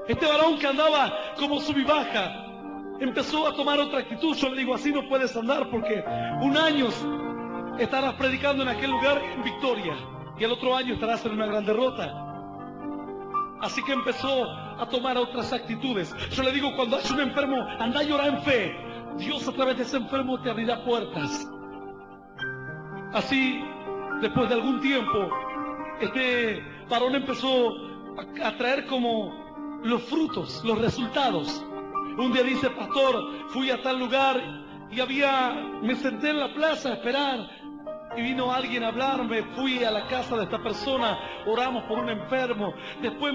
Este varón que andaba como sub y baja empezó a tomar otra actitud. Yo le digo, así no puedes andar, porque un año estarás predicando en aquel lugar en victoria y el otro año estarás en una gran derrota. Así que empezó a tomar otras actitudes. Yo le digo, cuando hay un enfermo, anda y ora en fe. Dios a través de ese enfermo te abrirá puertas. Así, después de algún tiempo, este varón empezó a traer como los frutos, los resultados. Un día dice, pastor, fui a tal lugar y me senté en la plaza a esperar Y vino alguien a hablarme, fui a la casa de esta persona, oramos por un enfermo, después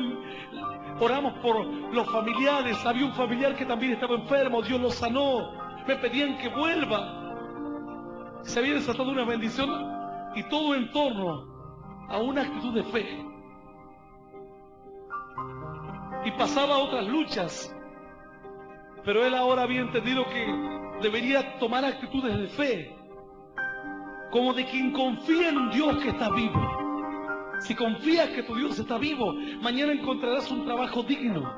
oramos por los familiares, había un familiar que también estaba enfermo, Dios lo sanó, me pedían que vuelva. Se había desatado una bendición y todo en torno a una actitud de fe. Y pasaba otras luchas, pero él ahora había entendido que debería tomar actitudes de fe, como de quien confía en un Dios que está vivo. Si confías que tu Dios está vivo, mañana encontrarás un trabajo digno.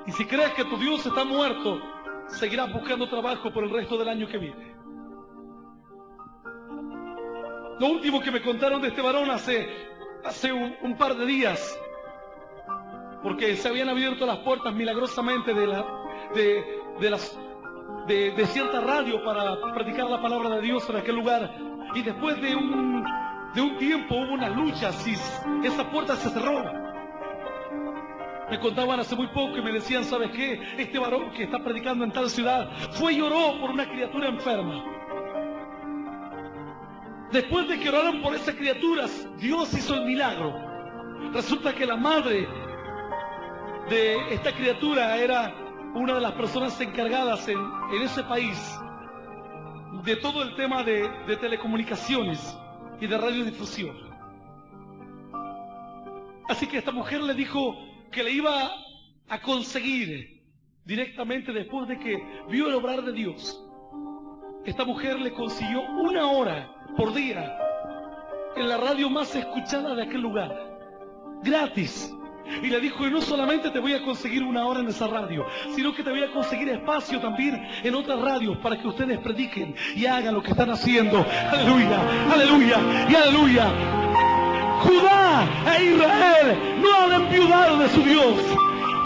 Y si crees que tu Dios está muerto, seguirás buscando trabajo por el resto del año que viene. Lo último que me contaron de este varón hace un par de días, porque se habían abierto las puertas milagrosamente de cierta radio para predicar la palabra de Dios en aquel lugar, y después de un tiempo hubo unas luchas y esa puerta se cerró. Me contaban hace muy poco y me decían, ¿sabes qué? Este varón que está predicando en tal ciudad fue y oró por una criatura enferma. Después de que oraron por esas criaturas, Dios hizo el milagro. Resulta que la madre de esta criatura era una de las personas encargadas en ese país de todo el tema de telecomunicaciones y de radiodifusión. Así que esta mujer le dijo que le iba a conseguir directamente después de que vio el obrar de Dios. Esta mujer le consiguió 1 hora por día en la radio más escuchada de aquel lugar, gratis. Y le dijo, y no solamente te voy a conseguir 1 hora en esa radio, sino que te voy a conseguir espacio también en otras radios para que ustedes prediquen y hagan lo que están haciendo. Aleluya, aleluya y aleluya. Judá e Israel no han enviudado de su Dios.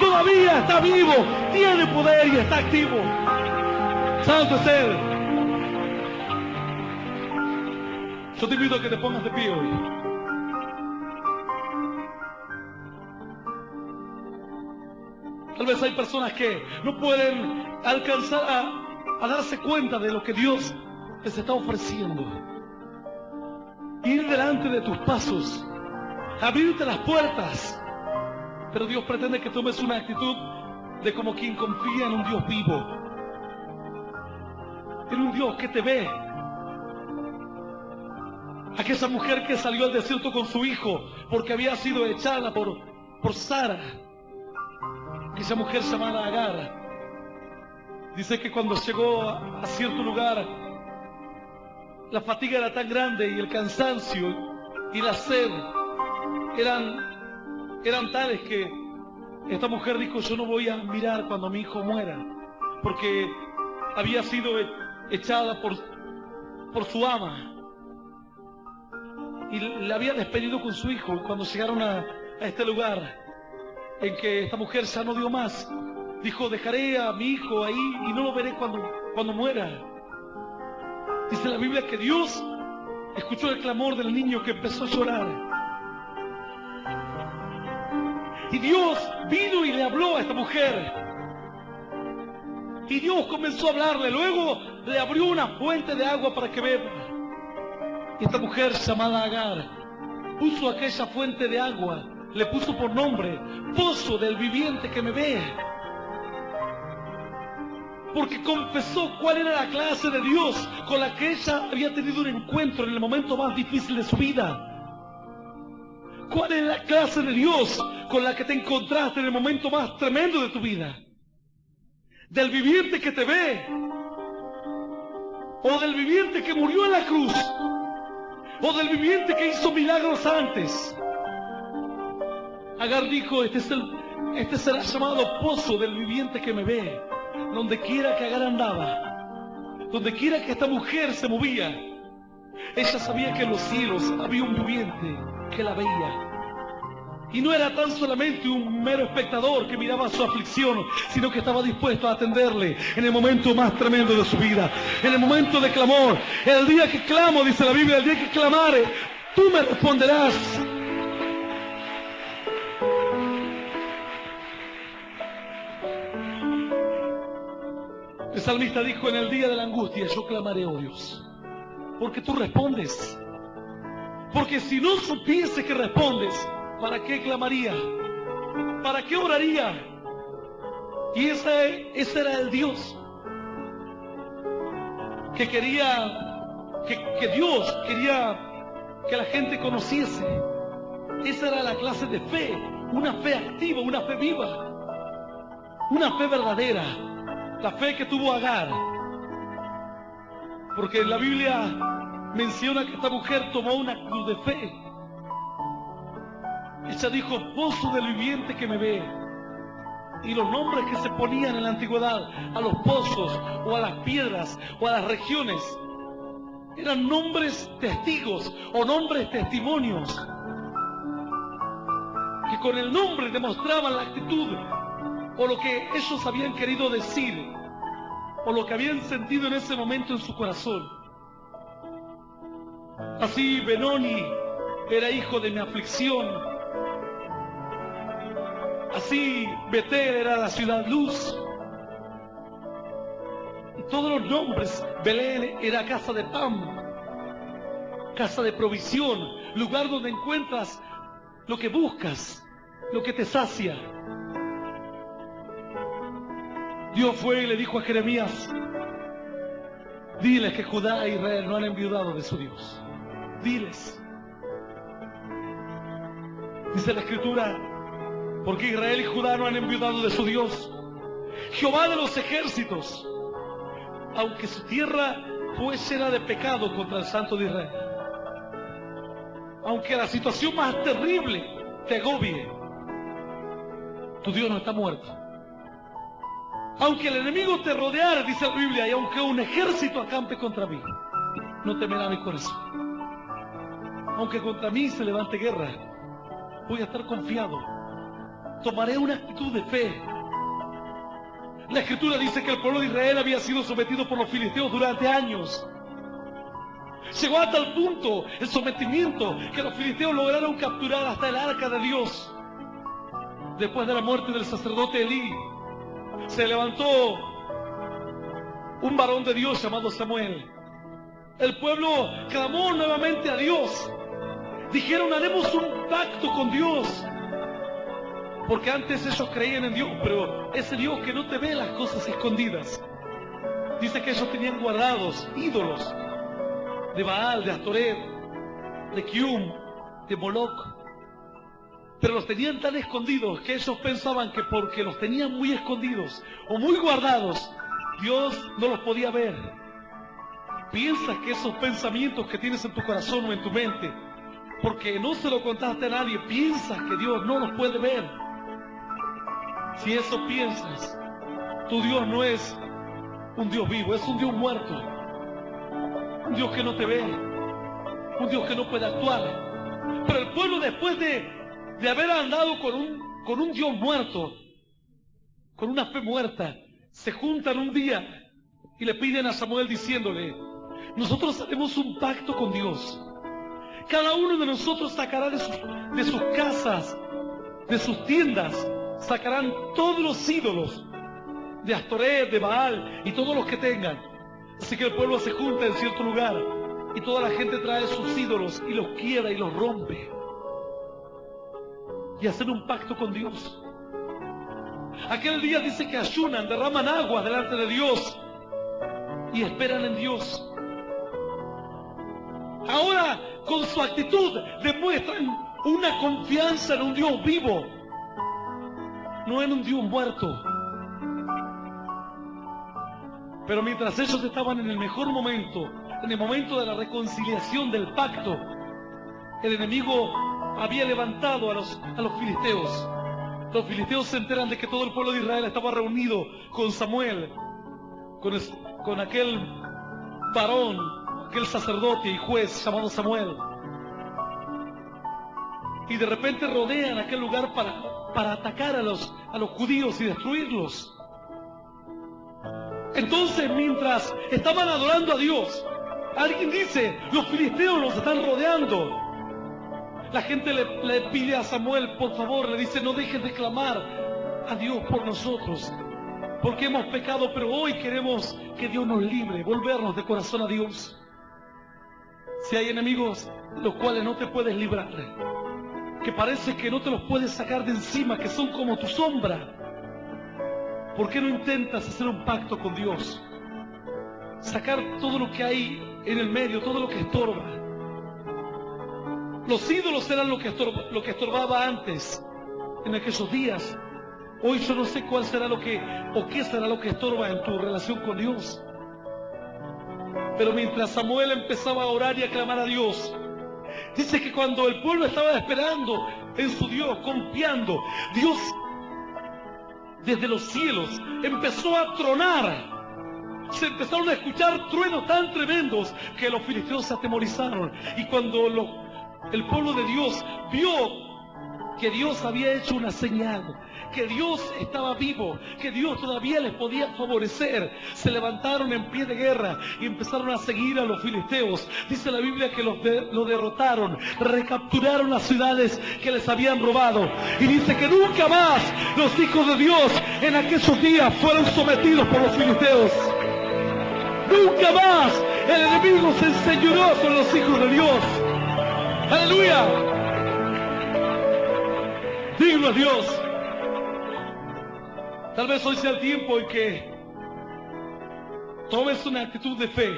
Todavía está vivo, tiene poder y está activo. Santo es Él. Yo te invito a que te pongas de pie hoy. Tal vez hay personas que no pueden alcanzar a darse cuenta de lo que Dios les está ofreciendo. Ir delante de tus pasos, abrirte las puertas. Pero Dios pretende que tomes una actitud de como quien confía en un Dios vivo, en un Dios que te ve. Aquella mujer que salió al desierto con su hijo porque había sido echada por Sara, esa mujer llamada Agar, dice que cuando llegó a cierto lugar, la fatiga era tan grande y el cansancio y la sed eran tales que esta mujer dijo, yo no voy a mirar cuando mi hijo muera, porque había sido echada por su ama y le había despedido con su hijo. Y cuando llegaron a este lugar en que esta mujer ya no dio más, dijo, dejaré a mi hijo ahí y no lo veré cuando muera. Dice la Biblia que Dios escuchó el clamor del niño que empezó a llorar. Y Dios vino y le habló a esta mujer. Y Dios comenzó a hablarle. Luego le abrió una fuente de agua para que beba. Y esta mujer llamada Agar puso aquella fuente de agua, le puso por nombre Pozo del Viviente que me ve. Porque confesó cuál era la clase de Dios con la que ella había tenido un encuentro en el momento más difícil de su vida. ¿Cuál es la clase de Dios con la que te encontraste en el momento más tremendo de tu vida? ¿Del viviente que te ve? ¿O del viviente que murió en la cruz? ¿O del viviente que hizo milagros antes? Agar dijo, este será llamado Pozo del Viviente que me ve. Donde quiera que Agar andaba, donde quiera que esta mujer se movía, ella sabía que en los cielos había un viviente que la veía. Y no era tan solamente un mero espectador que miraba su aflicción, sino que estaba dispuesto a atenderle en el momento más tremendo de su vida, en el momento de clamor. El día que clamo, dice la Biblia, el día que clamare, tú me responderás. El salmista dijo, en el día de la angustia yo clamaré, oh Dios. Porque tú respondes. Porque si no supiese que respondes, ¿para qué clamaría? ¿Para qué oraría? Y ese era el Dios que quería, que Dios quería que la gente conociese. Esa era la clase de fe, una fe activa, una fe viva, una fe verdadera, la fe que tuvo Agar. Porque en la Biblia menciona que esta mujer tomó una actitud de fe. Ella dijo: pozo del viviente que me ve. Y los nombres que se ponían en la antigüedad a los pozos o a las piedras o a las regiones eran nombres testigos o nombres testimonios, que con el nombre demostraban la actitud o lo que ellos habían querido decir o lo que habían sentido en ese momento en su corazón. Así Benoni era hijo de mi aflicción. Así Betel era la ciudad luz. Y todos los nombres. Belén era casa de pan, casa de provisión, lugar donde encuentras lo que buscas, lo que te sacia. Dios fue y le dijo a Jeremías: diles que Judá e Israel no han enviudado de su Dios. Diles. Dice la Escritura: porque Israel y Judá no han enviudado de su Dios. Jehová de los ejércitos, aunque su tierra fue llena de pecado contra el Santo de Israel, aunque la situación más terrible te agobie, tu Dios no está muerto. Aunque el enemigo te rodeara, dice la Biblia, y aunque un ejército acampe contra mí, no temerá mi corazón. Aunque contra mí se levante guerra, voy a estar confiado. Tomaré una actitud de fe. La Escritura dice que el pueblo de Israel había sido sometido por los filisteos durante años. Llegó a tal punto el sometimiento que los filisteos lograron capturar hasta el arca de Dios. Después de la muerte del sacerdote Elí, se levantó un varón de Dios llamado Samuel. El pueblo clamó nuevamente a Dios. Dijeron: haremos un pacto con Dios. Porque antes ellos creían en Dios, pero ese Dios que no te ve las cosas escondidas. Dice que ellos tenían guardados ídolos de Baal, de Astoret, de Kium, de Moloch. Pero los tenían tan escondidos que ellos pensaban que porque los tenían muy escondidos o muy guardados, Dios no los podía ver. Piensas que esos pensamientos que tienes en tu corazón o en tu mente, porque no se lo contaste a nadie, piensas que Dios no los puede ver. Si eso piensas, tu Dios no es un Dios vivo, es un Dios muerto. Un Dios que no te ve, un Dios que no puede actuar. Pero el pueblo, después de haber andado con un Dios muerto, con una fe muerta, se juntan un día y le piden a Samuel diciéndole: nosotros haremos un pacto con Dios. Cada uno de nosotros sacará de sus casas, de sus tiendas, sacarán todos los ídolos de Astoret, de Baal y todos los que tengan. Así que el pueblo se junta en cierto lugar y toda la gente trae sus ídolos y los quiebra y los rompe. Y hacen un pacto con Dios. Aquel día dice que ayunan, derraman agua delante de Dios y esperan en Dios. Ahora, con su actitud, demuestran una confianza en un Dios vivo, no en un Dios muerto. Pero mientras ellos estaban en el mejor momento, en el momento de la reconciliación del pacto, el enemigo había levantado a los filisteos. Los filisteos se enteran de que todo el pueblo de Israel estaba reunido con Samuel, con aquel varón, aquel sacerdote y juez llamado Samuel. Y de repente rodean aquel lugar para atacar a los judíos y destruirlos. Entonces, mientras estaban adorando a Dios, alguien dice: los filisteos nos están rodeando. La gente le pide a Samuel, por favor, le dice: no dejes de clamar a Dios por nosotros, porque hemos pecado, pero hoy queremos que Dios nos libre, volvernos de corazón a Dios. Si hay enemigos de los cuales no te puedes librar, que parece que no te los puedes sacar de encima, que son como tu sombra, ¿por qué no intentas hacer un pacto con Dios? Sacar todo lo que hay en el medio, todo lo que estorba. Los ídolos eran lo que estorbaba antes, en aquellos días. Hoy yo no sé cuál será qué será lo que estorba en tu relación con Dios. Pero mientras Samuel empezaba a orar y a clamar a Dios, dice que cuando el pueblo estaba esperando en su Dios, confiando, Dios desde los cielos empezó a tronar. Se empezaron a escuchar truenos tan tremendos que los filisteos se atemorizaron. Y cuando el pueblo de Dios vio que Dios había hecho una señal, que Dios estaba vivo, que Dios todavía les podía favorecer, se levantaron en pie de guerra y empezaron a seguir a los filisteos. Dice la Biblia que los derrotaron, recapturaron las ciudades que les habían robado, y dice que nunca más los hijos de Dios en aquellos días fueron sometidos por los filisteos. Nunca más el enemigo se enseñoreó sobre los hijos de Dios. ¡Aleluya! Digno es Dios. Tal vez hoy sea el tiempo en que tomes una actitud de fe,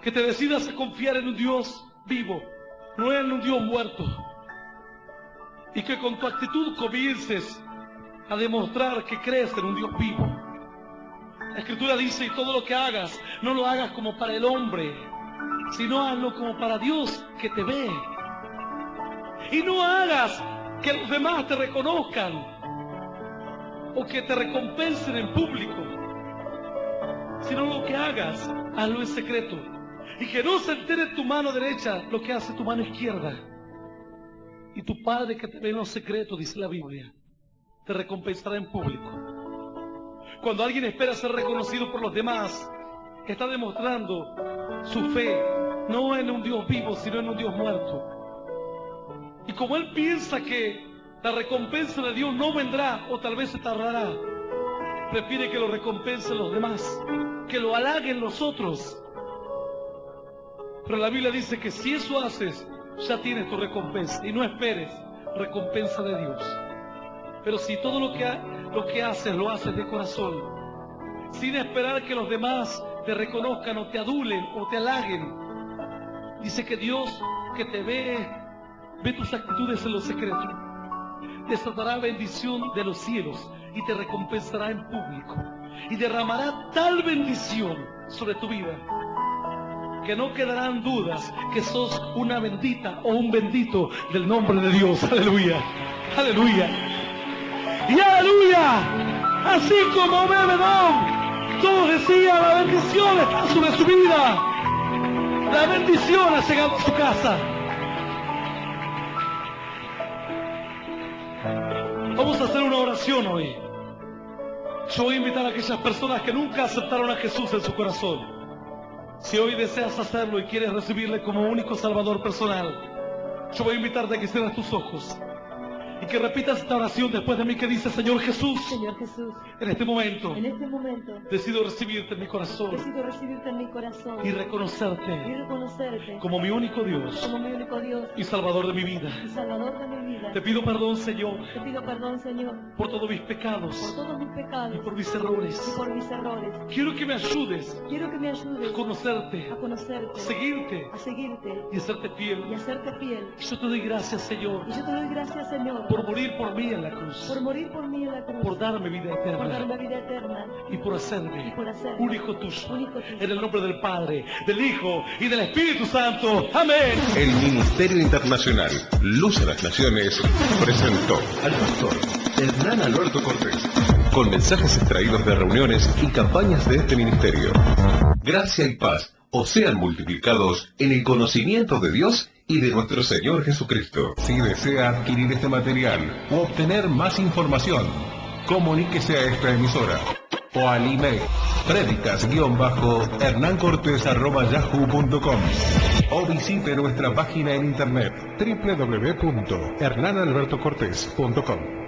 que te decidas a confiar en un Dios vivo, no en un Dios muerto, y que con tu actitud comiences a demostrar que crees en un Dios vivo. La Escritura dice: y todo lo que hagas, no lo hagas como para el hombre, sino hazlo como para Dios que te ve. Y no hagas que los demás te reconozcan o que te recompensen en público, sino lo que hagas, hazlo en secreto, y que no se entere tu mano derecha lo que hace tu mano izquierda. Y tu Padre que te ve en los secretos, dice la Biblia, te recompensará en público. Cuando alguien espera ser reconocido por los demás, está demostrando su fe, no en un Dios vivo, sino en un Dios muerto. Y como él piensa que la recompensa de Dios no vendrá, o tal vez se tardará, prefiere que lo recompensen los demás, que lo halaguen los otros. Pero la Biblia dice que si eso haces, ya tienes tu recompensa, y no esperes recompensa de Dios. Pero si todo lo que haces lo haces de corazón, sin esperar que los demás te reconozcan o te adulen o te halaguen, dice que Dios que te ve tus actitudes en lo secreto, desatará bendición de los cielos y te recompensará en público, y derramará tal bendición sobre tu vida que no quedarán dudas que sos una bendita o un bendito del nombre de Dios. Aleluya, aleluya y aleluya. Así como Obed-Edom, todos decían: la bendición está sobre su vida, la bendición ha llegado a su casa. Vamos a hacer una oración hoy. Yo voy a invitar a aquellas personas que nunca aceptaron a Jesús en su corazón. Si hoy deseas hacerlo y quieres recibirle como único Salvador personal, yo voy a invitarte a que cierres tus ojos y que repitas esta oración después de mí, que dice: Señor Jesús, en este momento decido recibirte en mi corazón, y reconocerte como mi único Dios y Salvador de mi vida. Te pido perdón, Señor, por todos mis pecados y por mis errores. Quiero que me ayudes a conocerte, a seguirte y a serte fiel. Yo te doy gracias, Señor, por morir por mí en la cruz, por darme vida eterna y por hacerme un hijo tuyo. En el nombre del Padre, del Hijo y del Espíritu Santo. Amén. El Ministerio Internacional Luz a las Naciones presentó al pastor Hernán Alberto Cortés con mensajes extraídos de reuniones y campañas de este ministerio. Gracia y paz os sean multiplicados en el conocimiento de Dios y de nuestro Señor Jesucristo. Si desea adquirir este material u obtener más información, comuníquese a esta emisora o al email predicas_hernancortes@yahoo.com o visite nuestra página en internet www.hernanalbertocortes.com.